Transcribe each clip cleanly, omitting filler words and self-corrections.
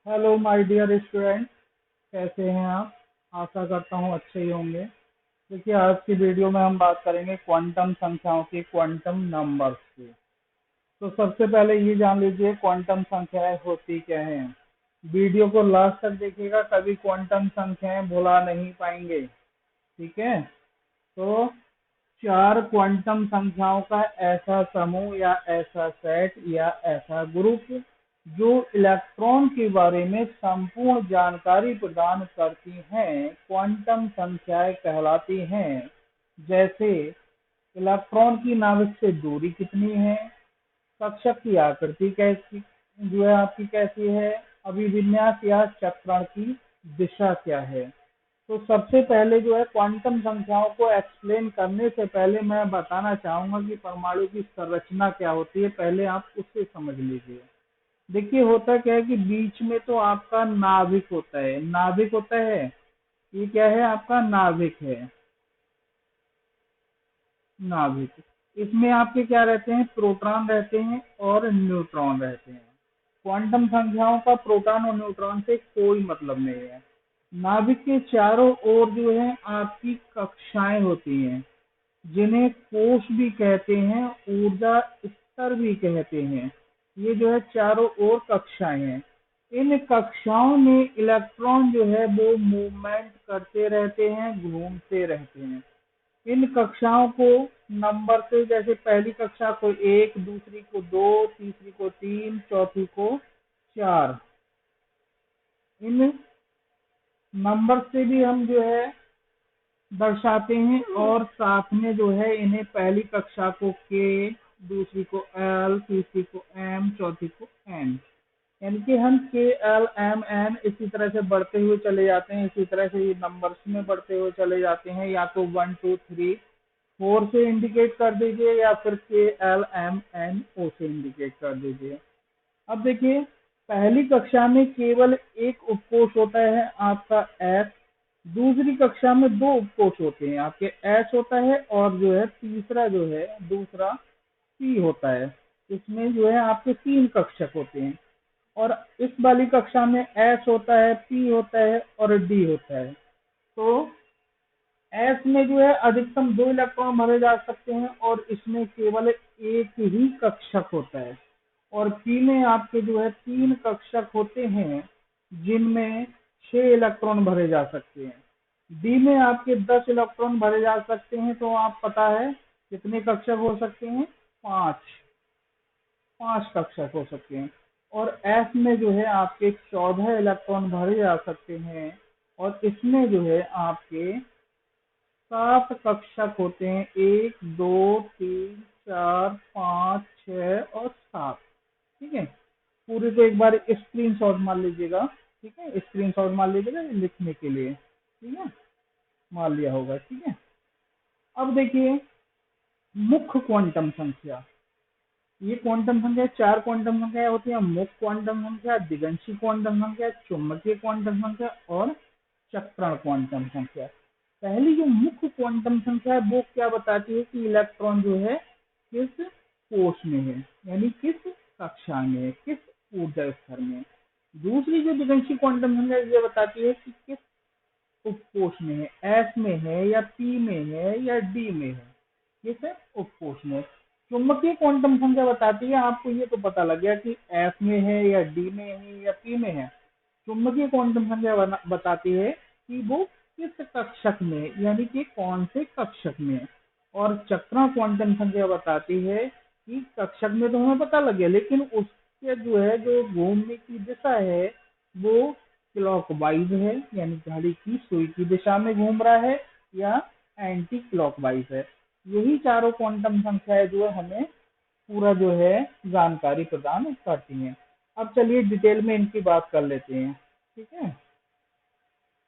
Hello my dear student, कैसे हैं आप। आशा करता हूँ अच्छे ही होंगे। देखिए, आज की वीडियो में हम बात करेंगे क्वांटम संख्याओं की, क्वांटम नंबर्स की। तो सबसे पहले ये जान लीजिए क्वांटम संख्याएं होती क्या हैं। वीडियो को लास्ट तक देखिएगा, कभी क्वांटम संख्याएं भुला नहीं पाएंगे। ठीक है। तो चार क्वांटम संख्याओं का ऐसा समूह या ऐसा सेट या ऐसा ग्रुप जो इलेक्ट्रॉन के बारे में संपूर्ण जानकारी प्रदान करती हैं, क्वांटम संख्याएं कहलाती हैं। जैसे इलेक्ट्रॉन की नाभिक से दूरी कितनी है, कक्षक की आकृति कैसी जो है आपकी कैसी है, अभिविन्यास या चक्रण की दिशा क्या है। तो सबसे पहले जो है क्वांटम संख्याओं को एक्सप्लेन करने से पहले मैं बताना चाहूंगा कि परमाणु की संरचना क्या होती है। पहले आप उससे समझ लीजिए। देखिए, होता क्या है कि बीच में तो आपका नाभिक होता है। नाभिक होता है, ये क्या है, आपका नाभिक है। नाभिक, इसमें आपके क्या रहते हैं, प्रोटॉन रहते हैं और न्यूट्रॉन रहते हैं। क्वांटम संख्याओं का प्रोटॉन और न्यूट्रॉन से कोई मतलब नहीं है। नाभिक के चारों ओर जो है आपकी कक्षाएं होती हैं, जिन्हें कोश भी कहते हैं, ऊर्जा स्तर भी कहते हैं। ये जो है चारों ओर कक्षाएं हैं। इन कक्षाओं में इलेक्ट्रॉन जो है वो मूवमेंट करते रहते हैं, घूमते रहते हैं। इन कक्षाओं को नंबर से, जैसे पहली कक्षा को 1, दूसरी को 2, तीसरी को 3, चौथी को 4, इन नंबर से भी हम जो है दर्शाते हैं। और साथ में जो है इन्हें पहली कक्षा को के, दूसरी को एल, तीसरी को एम, चौथी को एन, यानी कि हम के एल एम एन इसी तरह से बढ़ते हुए चले जाते हैं। इसी तरह से ये नंबर्स में बढ़ते हुए चले जाते हैं। या तो 1 2 3 4 से इंडिकेट कर दीजिए या फिर के एल एम एन ओ से इंडिकेट कर दीजिए। अब देखिए, पहली कक्षा में केवल एक उपकोष होता है आपका एस। दूसरी कक्षा में दो उपकोष होते हैं आपके, एच होता है और जो है तीसरा जो है दूसरा पी होता है। इसमें जो है आपके तीन कक्षक होते हैं। और इस वाली कक्षा में एस होता है, पी होता है और डी होता है। तो एस में जो है अधिकतम 2 इलेक्ट्रॉन भरे जा सकते हैं और इसमें केवल एक ही कक्षक होता है। और पी में आपके जो है 3 कक्षक होते हैं, जिनमें 6 इलेक्ट्रॉन भरे जा सकते हैं। डी में आपके 10 इलेक्ट्रॉन भरे जा सकते हैं। तो आप पता है कितने कक्षक हो सकते हैं, 5 कक्षक हो सकते हैं। और एफ में जो है आपके 14 इलेक्ट्रॉन भरे जा सकते हैं और इसमें जो है आपके 7 कक्षक होते हैं, 1 2 3 4 5 6 और 7। ठीक है। पूरे को एक बार स्क्रीन शॉट मार लीजिएगा। ठीक है, स्क्रीन शॉट मार लीजिएगा लिखने के लिए। ठीक है, मार लिया होगा। ठीक है। अब देखिए, मुख्य क्वांटम संख्या। ये क्वांटम संख्या, चार क्वांटम संख्या होती है। मुख्य क्वांटम संख्या, दिगंशी क्वांटम संख्या, चुंबकीय क्वांटम संख्या और चक्रण क्वांटम संख्या। पहली जो मुख्य क्वांटम संख्या है वो क्या बताती है कि इलेक्ट्रॉन जो है किस कोश में है, यानी किस कक्षा में है, किस ऊर्जा स्तर में। दूसरी जो दिगंशी क्वांटम संख्या ये बताती है कि किस उपकोष में है, एस में है या पी में है या डी में है, किस उपकोष में। चुंबकीय क्वांटम संख्या बताती है, आपको ये तो पता लग गया कि एस में है या डी में है या पी में है। चुंबकीय क्वांटम संख्या बताती है कि वो किस कक्षक में, यानी कि कौन से कक्षक में। और चक्रण क्वांटम संख्या बताती है कि कक्षक में तो हमें पता लग गया, लेकिन उसके जो है जो घूमने की दिशा है वो क्लॉकवाइज है, यानी घड़ी की सुई की दिशा में घूम रहा है, या एंटी क्लॉकवाइज है। यही चारों क्वांटम संख्याएं जो है हमें पूरा जो है जानकारी प्रदान करती हैं। अब चलिए डिटेल में इनकी बात कर लेते हैं। ठीक है,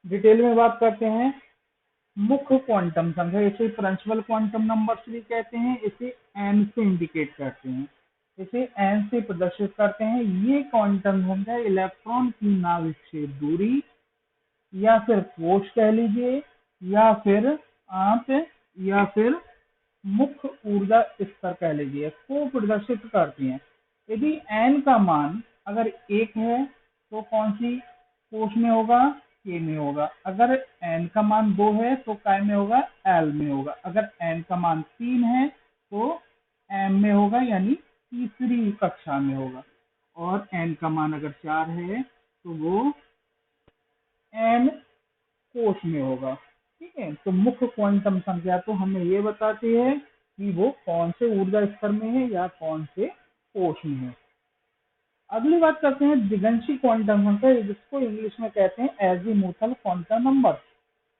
डिटेल में बात करते हैं। मुख्य क्वांटम संख्या, इसे प्रिंसिपल क्वांटम नंबर्स भी कहते हैं। इसे एन से इंडिकेट करते हैं, इसे एन से प्रदर्शित करते हैं। ये क्वांटम संख्या इलेक्ट्रॉन की नाभिक से दूरी या फिर कोश कह लीजिए, या फिर आप, या फिर मुख्य ऊर्जा स्तर कह लीजिए, को प्रदर्शित करती हैं। यदि एन का मान अगर 1 है तो कौन सी कोश में होगा, के में होगा। अगर n का मान 2 है तो काय में होगा, l में होगा। अगर n का मान 3 है तो m में होगा, यानी तीसरी कक्षा में होगा। और n का मान अगर 4 है तो वो n कोश में होगा। ठीक है, तो मुख्य क्वांटम संख्या तो हमें ये बताती है कि वो कौन से ऊर्जा स्तर में है या कौन से कोश में है। अगली बात करते हैं दिगंशी क्वांटम संख्या, जिसको इंग्लिश में कहते हैं एजीमुथल क्वांटम नंबर।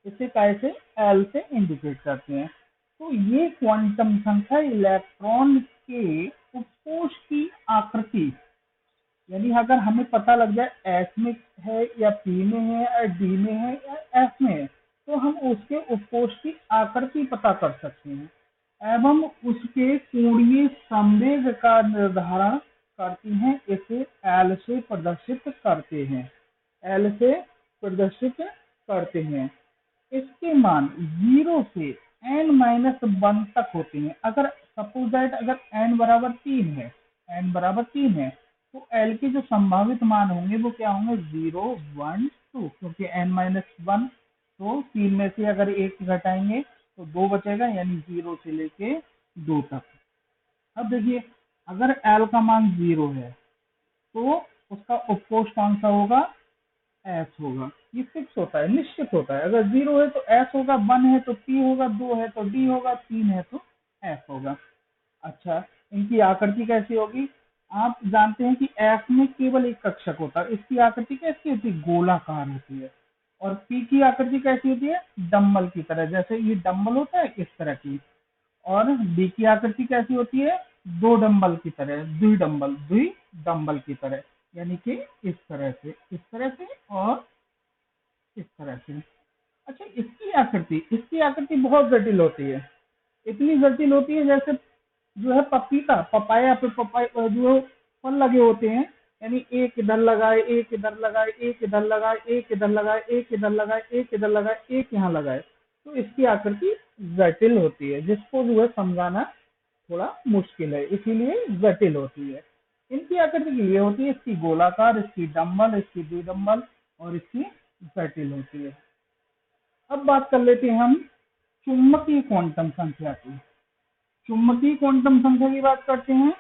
इसे कैसे, एल से इंडिकेट करते हैं। तो ये क्वांटम संख्या इलेक्ट्रॉन के उपकोश की आकृति, यानी अगर हमें पता लग जाए एस में है या पी में है या डी में है या एफ में है, तो हम उसके उपकोश की आकृति पता कर सकते हैं एवं उसके कोणीय संवेग का निर्धारण करती हैं। इसे एल से प्रदर्शित करते हैं, एल से प्रदर्शित करते हैं। इसके मान 0 से n-1 तक होते हैं। अगर सपोज दैट अगर n बराबर 3 है, n बराबर 3 है, तो l के जो संभावित मान होंगे वो क्या होंगे, 0, 1, 2, क्योंकि n-1, तो 3 में से अगर 1 घटाएंगे तो 2 बचेगा, यानी 0 से लेके 2 तक। अब देखिए, अगर l का मान 0 है तो उसका उपकोष कौन सा होगा, एस होगा। ये फिक्स होता है, निश्चित होता है। अगर 0 है तो एस होगा, 1 है तो पी होगा, 2 है तो डी होगा, 3 है तो एफ होगा। अच्छा, इनकी आकृति कैसी होगी, आप जानते हैं कि एफ में केवल एक कक्षक होता है, इसकी आकृति कैसी होती है, गोलाकार होती है। और पी की आकृति कैसी होती है, डम्बल की तरह, जैसे ये डम्बल होता है इस तरह की। और डी की आकृति कैसी होती है, दो डंबल की तरह, द्वि डंबल की तरह, यानी कि इस तरह से, इस तरह से और इस तरह से। अच्छा, इसकी आकृति बहुत जटिल होती है, इतनी जटिल होती है जैसे जो है पपीता, पपाया पे पपाया जो फल लगे होते हैं, यानी एक इधर लगाए, एक इधर लगाए, एक इधर लगाए, एक इधर लगाए, एक इधर लगाए, एक इधर लगाए, एक यहाँ लगाए, तो इसकी आकृति जटिल होती है, जिसको जो है समझाना थोड़ा मुश्किल है, इसीलिए जटिल होती है। इनकी आकृति ये होती है, इसकी गोलाकार, इसकी डम्बल, इसकी द्विडम्बल और इसकी जटिल होती है। अब बात कर लेते हैं हम चुंबकीय क्वांटम संख्या की। चुंबकीय क्वांटम संख्या की बात करते हैं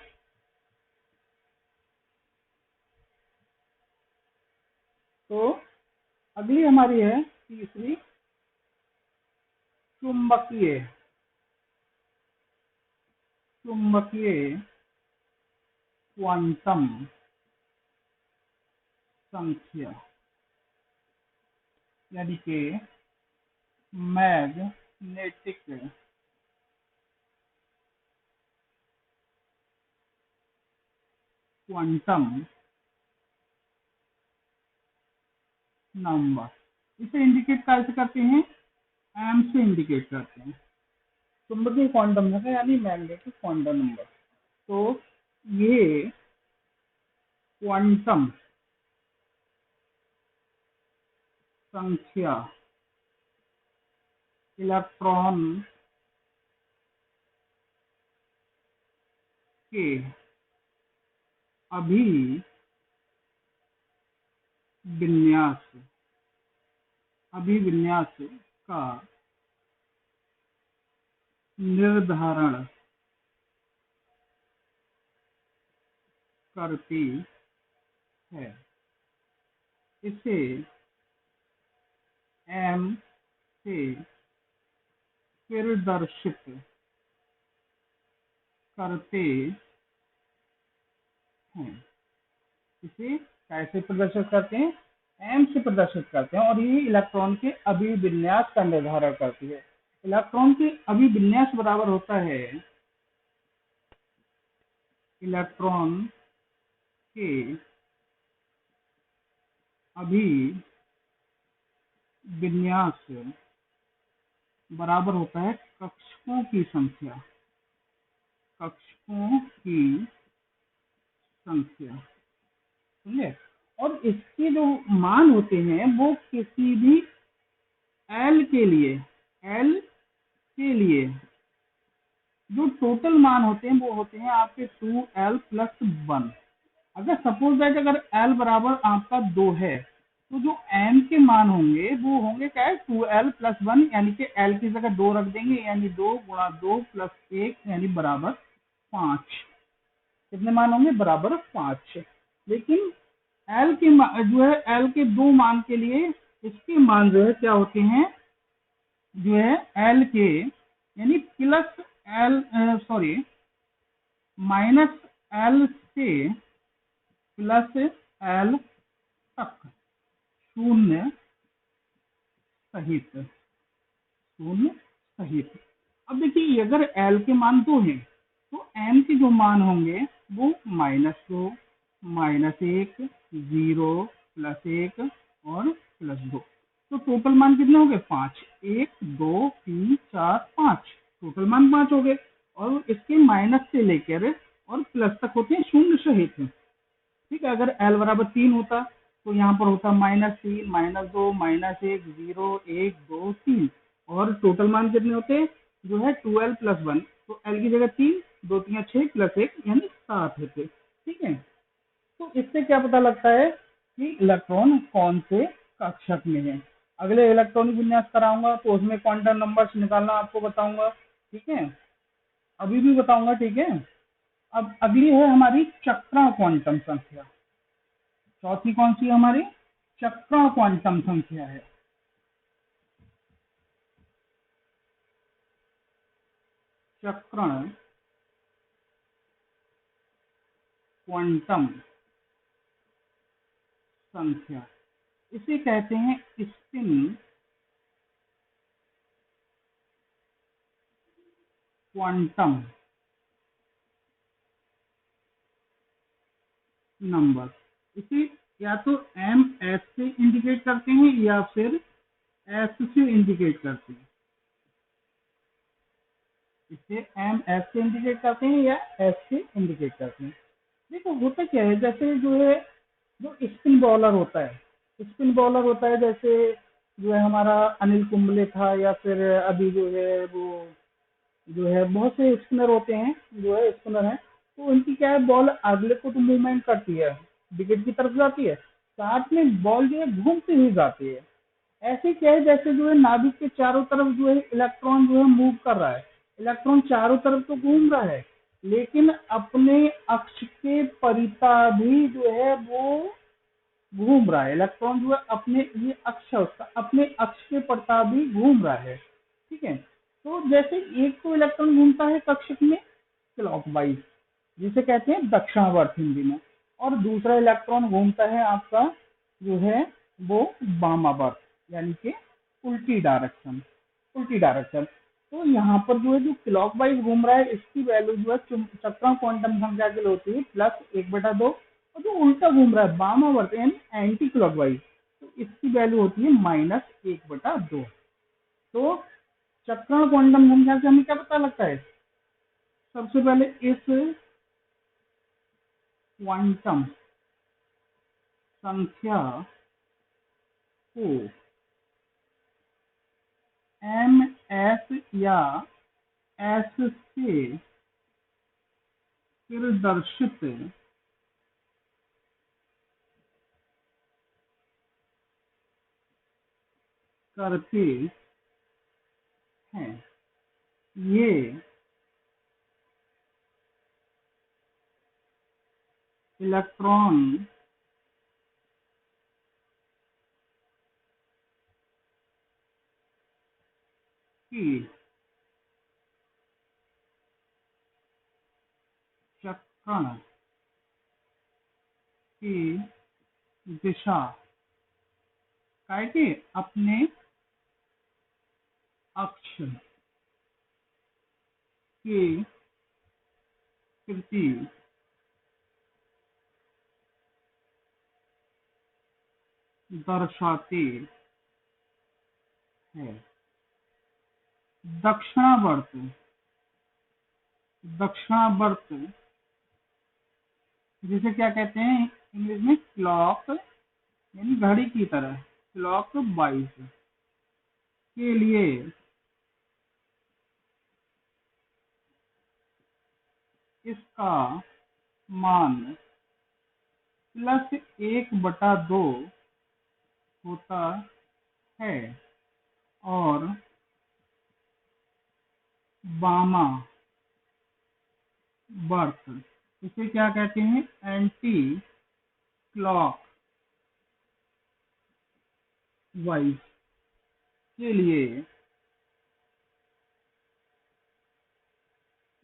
तो अगली हमारी है तीसरी, चुंबकीय क्वांटम संख्या, यानी कि मैग्नेटिक क्वांटम नंबर। इसे इंडिकेट कैसे करते हैं, एम से इंडिकेट करते हैं, चुंबकीय क्वांटम संख्या यानी मैग्नेटिक क्वांटम नंबर। तो ये क्वांटम संख्या इलेक्ट्रॉन के अभिविन्यास का निर्धारण करती है। इसे एम से प्रदर्शित करते हैं। इसे कैसे प्रदर्शित करते हैं, एम से प्रदर्शित करते हैं, और ये इलेक्ट्रॉन के अभिविन्यास का निर्धारण करती है। इलेक्ट्रॉन के अभिविन्यास बराबर होता है इलेक्ट्रॉन के अभिविन्यास बराबर होता है कक्षकों की संख्या, समझे। और इसके जो मान होते हैं वो किसी भी एल के लिए जो टोटल मान होते हैं वो होते हैं आपके 2l + 1। अगर सपोज दैट अगर एल बराबर आपका 2 है, तो जो एम के मान होंगे वो होंगे क्या है, 2l+1, यानी कि एल की जगह 2 रख देंगे, यानी 2 × 2 + 1 यानी बराबर 5। कितने मान होंगे, बराबर 5। लेकिन एल के जो है एल के 2 मान के लिए इसके मान जो है क्या होते हैं, जो है एल के यानी plus L, sorry, minus L से प्लस एल तक, शून्य सहित, शून्य सहित। अब देखिए अगर एल के मान 2 हैं, तो एम के जो मान होंगे वो -2, -1, 0, +1 और +2। तो टोटल मान कितने हो गए, 5। 1 2 3 4 5, टोटल मान 5 हो गए। और इसके माइनस से लेकर और प्लस तक होते हैं शून्य सहित। ठीक है, अगर एल बराबर 3 होता तो यहाँ पर होता -3, -2, -1, 0, 1 2 3, और टोटल मान कितने होते, जो है 2l+1, तो एल की जगह 3, 2 3 6 +1 यानी 7 होते। ठीक है, तो इससे क्या पता लगता है कि इलेक्ट्रॉन कौन से कक्षक में है। अगले इलेक्ट्रॉनिक विन्यास कराऊंगा तो उसमें क्वांटम नंबर्स निकालना आपको बताऊंगा। ठीक है, अभी भी बताऊंगा। ठीक है, अब अगली है हमारी चक्रा क्वांटम संख्या। चौथी कौन सी है हमारी, चक्रा क्वांटम संख्या है। चक्रण क्वांटम संख्या, इसे कहते हैं स्पिन क्वांटम नंबर। इसे या तो एम एस से इंडिकेट करते हैं या फिर एस से इंडिकेट करते हैं। इसे एम एस से इंडिकेट करते हैं या एस से इंडिकेट करते हैं। देखो होता क्या है, जैसे जो है जो स्पिन बॉलर होता है, स्पिन बॉलर होता है, जैसे जो है हमारा अनिल कुंबले था, या फिर अभी जो है वो जो है बहुत से स्पिनर होते हैं, जो है स्पिनर है, तो उनकी क्या है, बॉल अगले को तो मूवमेंट करती है, विकेट की तरफ जाती है, साथ में बॉल जो है घूमती हुई जाती है। ऐसे क्या है, जैसे जो है नाभिक के चारों तरफ जो है इलेक्ट्रॉन जो है मूव कर रहा है, इलेक्ट्रॉन चारों तरफ तो घूम रहा है, लेकिन अपने अक्ष के परिता भी जो है वो घूम रहा है। इलेक्ट्रॉन जो है अपने ये अक्ष है उसका, अपने अक्ष के पड़ता भी घूम रहा है। ठीक है, तो जैसे एक तो इलेक्ट्रॉन घूमता है कक्षक में क्लॉकवाइज, जिसे कहते हैं दक्षिणावर्त हिंदी में, और दूसरा इलेक्ट्रॉन घूमता है आपका जो है वो वामावर्त, यानी कि उल्टी डायरेक्शन, उल्टी डायरेक्शन। तो यहाँ पर जो है जो क्लॉकवाइज घूम रहा है इसकी वैल्यू जो है चक्रा क्वांटम संख्या के लिए होती है +1/2, और जो उल्टा घूम रहा है वामावर्त यानी एंटी क्लॉकवाइज, तो इसकी वैल्यू होती है -1/2। तो चक्रण क्वांटम संख्या से हमें क्या पता लगता है, सबसे पहले इस क्वांटम संख्या को एम एस या एस से प्रदर्शित करते हैं। ये इलेक्ट्रॉन की चक्रण की दिशा के अपने अक्ष के प्रति दर्शाते हैं। दक्षिणावर्त, दक्षिणावर्त जिसे क्या कहते हैं इंग्लिश में, क्लॉक यानी घड़ी की तरह, क्लॉक वाइज के लिए इसका मान +1/2 होता है और बामा बर्थ, इसे क्या कहते हैं, एंटी क्लॉक वाइज के लिए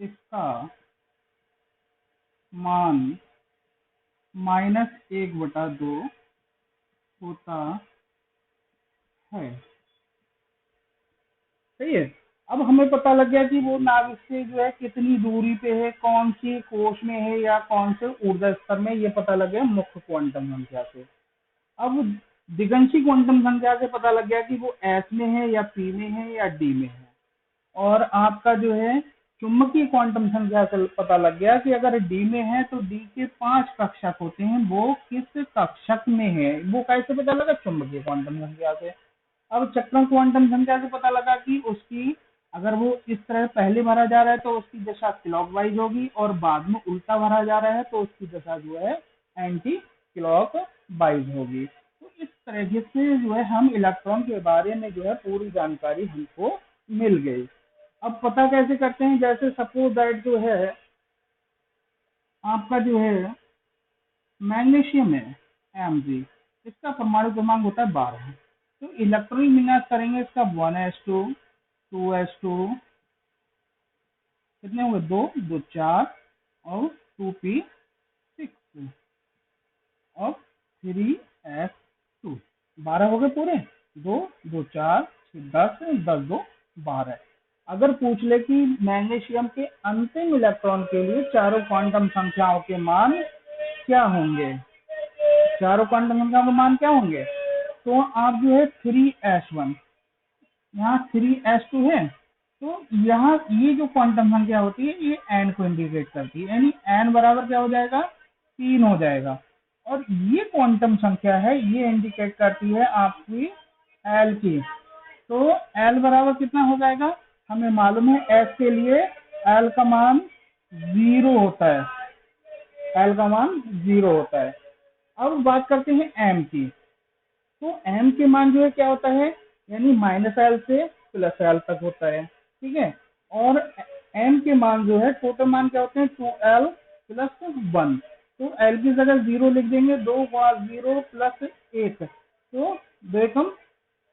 इसका मान -1/2 होता है। सही है। अब हमें पता लग गया कि वो नाभिक से जो है कितनी दूरी पे है, कौन सी कोश में है या कौन से ऊर्जा स्तर में, ये पता लग गया मुख्य क्वांटम संख्या से। अब दिगंशी क्वांटम संख्या से पता लग गया कि वो एस में है या पी में है या डी में है। और आपका जो है चुंबकीय क्वांटम संख्या से पता लग गया कि अगर डी में है तो डी के 5 कक्षक होते हैं, वो किस कक्षक में है, वो कैसे पता लगा, चुंबकीय क्वांटम संख्या से। अब चक्रण क्वांटम संख्या से पता लगा कि उसकी, अगर वो इस तरह पहले भरा जा रहा है तो उसकी दशा क्लॉकवाइज होगी, और बाद में उल्टा भरा जा रहा है तो उसकी दशा जो है एंटी क्लॉकवाइज होगी। तो इस तरह से जो है हम इलेक्ट्रॉन के बारे में जो है पूरी जानकारी हमको मिल गई। अब पता कैसे करते हैं, जैसे सपोज दैट जो है आपका जो है मैग्नीशियम है Mg, इसका परमाणु क्रमांक होता है 12। तो इलेक्ट्रॉनिक विन्यास करेंगे इसका 1s2 2s2, कितने होंगे, 2 2 4 और 2p6 और 3s2, 12 हो गए पूरे, 2 2 4 10 10 2 12। अगर पूछ ले कि मैग्नीशियम के अंतिम इलेक्ट्रॉन के लिए चारों क्वांटम संख्याओं के मान क्या होंगे, चारों क्वांटम संख्याओं के मान क्या होंगे, तो आप जो है 3s1, यहाँ 3s2 है, तो यहाँ ये जो क्वांटम संख्या होती है ये n को इंडिकेट करती है, यानी n बराबर क्या हो जाएगा, 3 हो जाएगा। और ये क्वांटम संख्या है, ये इंडिकेट करती है आपकी l की, तो l बराबर कितना हो जाएगा, हमें मालूम है s के लिए l का मान 0 होता है, l का मान 0 होता है। अब बात करते हैं m की, तो m के मान जो है क्या होता है, यानी -l से +l तक होता है, ठीक है। और m के मान जो है टोटल मान क्या होते हैं, 2l + 1, तो l की जगह 0 लिख देंगे, 2 × 0 + 1, तो 2 कम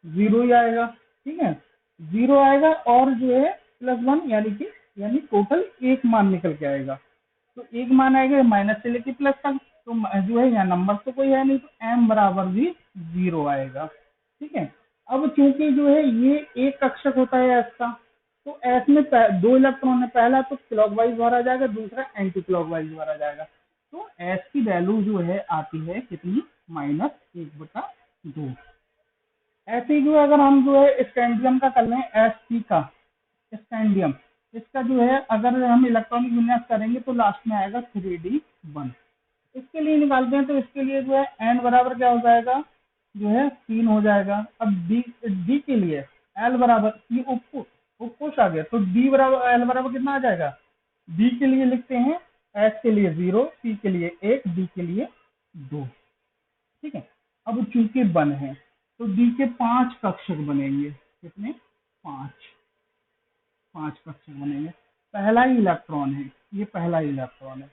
0 ही आएगा, ठीक है, 0 आएगा और जो है +1 यानी टोटल एक मान निकल के आएगा। तो एक मान आएगा माइनस से लेके प्लस तक, तो जो है यहाँ नंबर तो कोई है नहीं, तो m बराबर भी 0 आएगा, ठीक है। अब चूंकि जो है ये एक कक्षक होता है s का, तो s में 2 इलेक्ट्रॉन है, पहला तो क्लॉकवाइज भरा जाएगा, दूसरा एंटी क्लॉकवाइज भरा जाएगा, तो s की वैल्यू जो है आती है कितनी, -1/2। ऐसे ही जो है अगर हम जो है स्कैंडियम का कर लें, Sp का स्कैंडियम, इसका जो है अगर हम इलेक्ट्रॉनिक विन्यास करेंगे तो लास्ट में आएगा 3d1। इसके लिए निकालते हैं तो इसके लिए जो है n बराबर क्या हो जाएगा, जो है 3 हो जाएगा। अब d के लिए l बराबर, ये उपकोष आ गया, तो d बराबर l बराबर कितना आ जाएगा, d के लिए लिखते हैं s के लिए 0, p के लिए 1, d के लिए 2, ठीक है। अब चूंकि बन है तो d के 5 कक्षक बनेंगे, कितने, 5 कक्षक बनेंगे। पहला ही इलेक्ट्रॉन है, ये पहला ही इलेक्ट्रॉन है,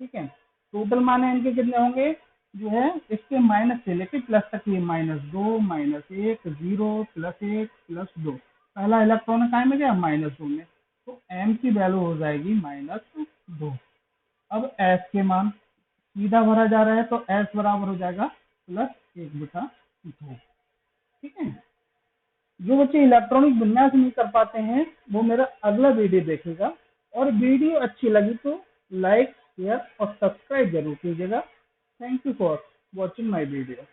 ठीक है। टोटल मान है इनके कितने होंगे, जो है इसके माइनस से लेके प्लस तक ये -2 -1 0 +1 +2, पहला इलेक्ट्रॉन है में गया -2 में, तो m की वैल्यू हो जाएगी -2। अब s के मान सीधा भरा जा रहा है तो s बराबर हो जाएगा +1/2, ठीक है। जो बच्चे इलेक्ट्रॉनिक विन्यास नहीं कर पाते हैं वो मेरा अगला वीडियो देखेगा, और वीडियो अच्छी लगी तो लाइक शेयर और सब्सक्राइब जरूर कीजिएगा। Thank you for watching my video.